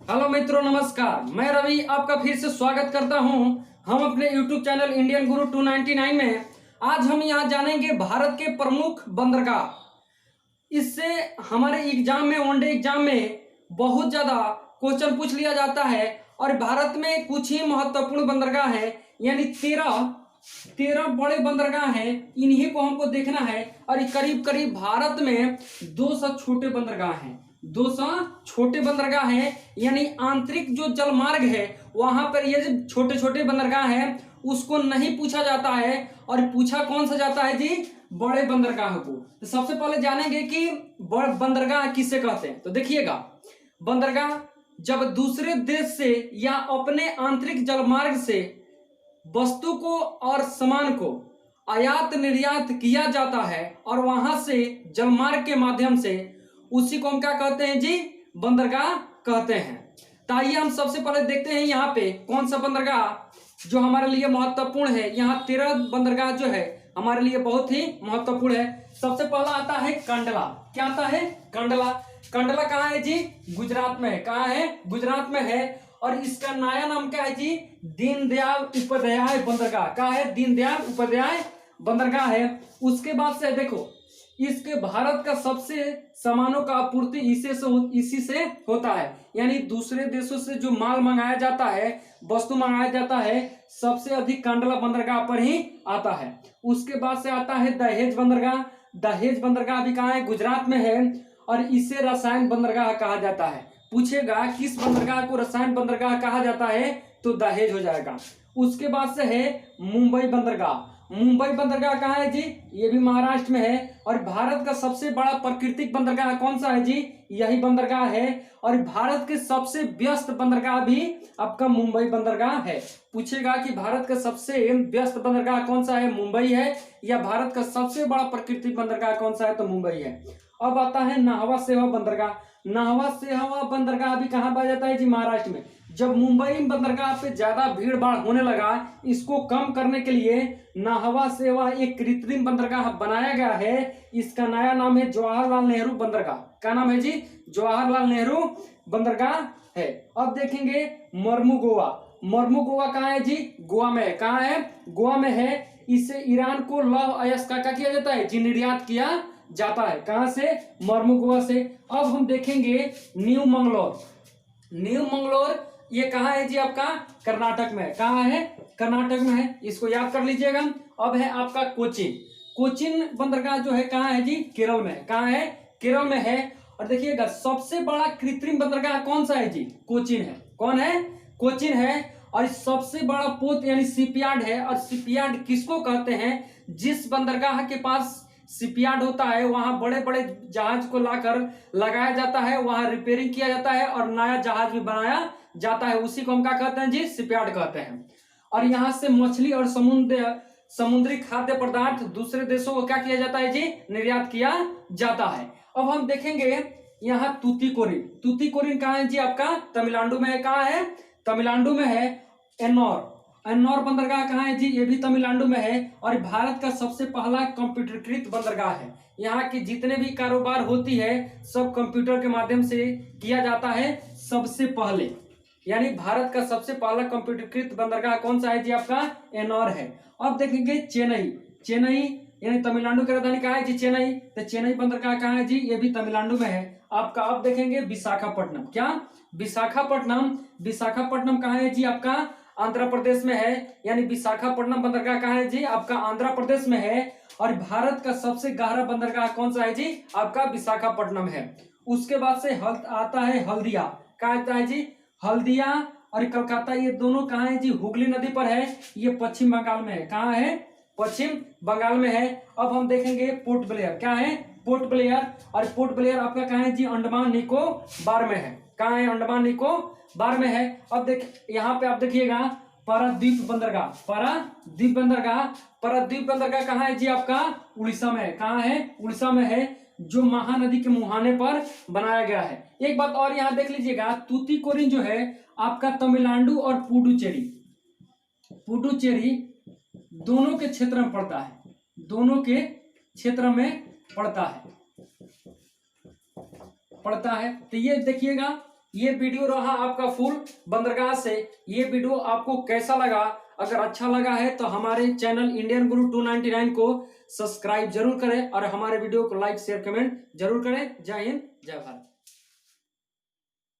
Hello मित्रों, नमस्कार। मैं रवि आपका फिर से स्वागत करता हूं हम अपने YouTube चैनल इंडियन गुरु 299 में। आज हम यहां जानेंगे भारत के प्रमुख बंदरगाह। इससे हमारे एग्जाम में, वनडे एग्जाम में बहुत ज्यादा क्वेश्चन पूछ लिया जाता है। और भारत में कुछ ही महत्वपूर्ण बंदरगाह है, यानी 13 बड़े बंदरगाह हैं। इन्हीं को हमको देखना है। और करीब करीब भारत में 200 छोटे बंदरगाह हैं। 200 छोटे बंदरगाह हैं, यानी आंतरिक जो जलमार्ग है वहां पर ये जो छोटे छोटे बंदरगाह हैं उसको नहीं पूछा जाता है। और पूछा कौन सा जाता है जी? बड़े बंदरगाह को। तो सबसे पहले जानेंगे कि बड़े बंदरगाह किसे कहते हैं। तो देखिएगा, बंदरगाह जब दूसरे देश से या अपने आंतरिक जलमार्ग से वस्तु को और सामान को आयात निर्यात किया जाता है और वहां से जलमार्ग के माध्यम से, उसी को हम क्या कहते हैं जी? बंदरगाह कहते हैं। तो आइए हम सबसे पहले देखते हैं यहाँ पे कौन सा बंदरगाह जो हमारे लिए महत्वपूर्ण है। यहाँ 13 बंदरगाह जो है हमारे लिए बहुत ही महत्वपूर्ण है। सबसे पहला आता है कंडला। क्या आता है? कंडला। कंडला कहाँ है जी? गुजरात में है। कहाँ है? गुजरात में है। और इसका नया नाम क्या है जी? दीनदयाल उपाध्याय बंदरगाह। कहाँ है? दीनदयाल उपाध्याय बंदरगाह है। उसके बाद से देखो, इसके भारत का सबसे सामानों का आपूर्ति इसी से होता है। यानी दूसरे देशों से जो माल मंगाया जाता है, वस्तु मंगाया जाता है, सबसे अधिक कंडला बंदरगाह पर ही आता है। उसके बाद से आता है दहेज बंदरगाह। दहेज बंदरगाह भी कहाँ है? गुजरात में है। और इसे रसायन बंदरगाह कहा जाता है। पूछेगा किस बंदरगाह को रसायन बंदरगाह कहा जाता है, तो दहेज हो जाएगा। उसके बाद से है मुंबई बंदरगाह। मुंबई बंदरगाह कहाँ है जी? ये भी महाराष्ट्र में है। और भारत का सबसे बड़ा प्राकृतिक बंदरगाह कौन सा है जी? यही बंदरगाह है। और भारत के सबसे व्यस्त बंदरगाह भी आपका मुंबई बंदरगाह है। पूछेगा कि भारत का सबसे व्यस्त बंदरगाह कौन सा है? मुंबई है। या भारत का सबसे बड़ा प्राकृतिक बंदरगाह कौन सा है? तो मुंबई है। अब आता है नाहवा सेवा बंदरगाह। नाहवा सेवा बंदरगाह भी कहाँ पाया जाता है जी? महाराष्ट्र में। जब मुंबई बंदरगाह पे ज्यादा भीड़ भाड़ होने लगा, इसको कम करने के लिए नाहवा सेवा एक कृत्रिम बंदरगाह बनाया गया है। इसका नया नाम है जवाहरलाल नेहरू बंदरगाह। क्या नाम है जी? जवाहरलाल नेहरू बंदरगाह है। अब देखेंगे मर्मू गोवा। मर्मू गोवा कहाँ है जी? गोवा में है। कहाँ है? गोवा में है। इससे ईरान को लौह अयस्क का किया जाता है जी? निर्यात किया जाता है। कहां से? मर्मू गोवा से। अब हम देखेंगे न्यू मंगलोर। न्यू मंगलोर ये कहाँ है जी? आपका कर्नाटक में है। कहाँ है? कर्नाटक में है। इसको याद कर लीजिएगा। अब है आपका कोचिन। कोचिन बंदरगाह जो है कहाँ है जी? केरल में है। कहाँ है? केरल में है। और देखिएगा सबसे बड़ा कृत्रिम बंदरगाह कौन सा है जी? कोचिन है। कौन है? कोचिन है। और सबसे बड़ा पोत यानी शिपयार्ड है। और शिपयार्ड किसको कहते हैं? जिस बंदरगाह के पास शिपयार्ड होता है वहां बड़े बड़े जहाज को लाकर लगाया जाता है, वहां रिपेयरिंग किया जाता है और नया जहाज भी बनाया जाता है। उसी को हम क्या कहते हैं जी? शिपयार्ड कहते हैं। और यहाँ से मछली और समुद्री खाद्य पदार्थ दूसरे देशों को क्या किया जाता है जी? निर्यात किया जाता है। अब हम देखेंगे यहाँ तूतीकोरिन। तूतीकोरिन कहाँ है जी? आपका तमिलनाडु में है। कहाँ है? तमिलनाडु में है। एन्नौर। एन्नौर बंदरगाह कहाँ है जी? ये भी तमिलनाडु में है। और भारत का सबसे पहला कंप्यूटरीकृत बंदरगाह है। यहाँ की जितने भी कारोबार होती है सब कंप्यूटर के माध्यम से किया जाता है सबसे पहले। यानी भारत का सबसे पहला कंप्यूटरीकृत बंदरगाह कौन सा है जी? आपका एन्नौर है। अब देखेंगे चेन्नई। चेन्नई यानी तमिलनाडु की राजधानी कहाँ है जी? चेन्नई। तो चेन्नई बंदरगाह कहाँ है जी? ये भी तमिलनाडु में है आपका। अब देखेंगे विशाखापट्टनम। क्या? विशाखापट्टनम। विशाखापट्टनम कहाँ है जी? आपका आंध्र प्रदेश में है। यानी विशाखापट्टनम बंदरगाह कहाँ है जी? आपका आंध्र प्रदेश में है। और भारत का सबसे गहरा बंदरगाह कौन सा है जी? आपका विशाखापट्टनम है। उसके बाद से आता है हल्दिया। कहाँ आता है जी? हल्दिया और कलकत्ता, ये दोनों कहाँ है जी? हुगली नदी पर है। ये पश्चिम बंगाल में है। कहाँ है? पश्चिम बंगाल में है। अब हम देखेंगे पोर्ट ब्लेयर। क्या है? Port Blair. और पोर्ट ब्लेयर आपका कहाँ है जी? अंडमान निकोबार में है। कहाँ है? अंडमान निकोबार में है। अब देख यहाँ पे आप देखिएगा पारादीप बंदरगाह। पारादीप बंदरगाह। पारादीप बंदरगाह कहाँ है जी? आपका उड़ीसा में है। कहाँ है? उड़ीसा में है, जो महानदी के मुहाने पर बनाया गया है। एक बात और यहाँ देख लीजिएगा, तूतीकोरिन जो है आपका तमिलनाडु और पुडुचेरी, पुडुचेरी दोनों के क्षेत्र में पड़ता है। दोनों के क्षेत्र में पड़ता है। तो ये देखिएगा ये वीडियो रहा आपका फुल बंदरगाह से। ये वीडियो आपको कैसा लगा? अगर अच्छा लगा है तो हमारे चैनल इंडियन गुरु 299 को सब्सक्राइब जरूर करें और हमारे वीडियो को लाइक शेयर कमेंट जरूर करें। जय हिंद, जय भारत।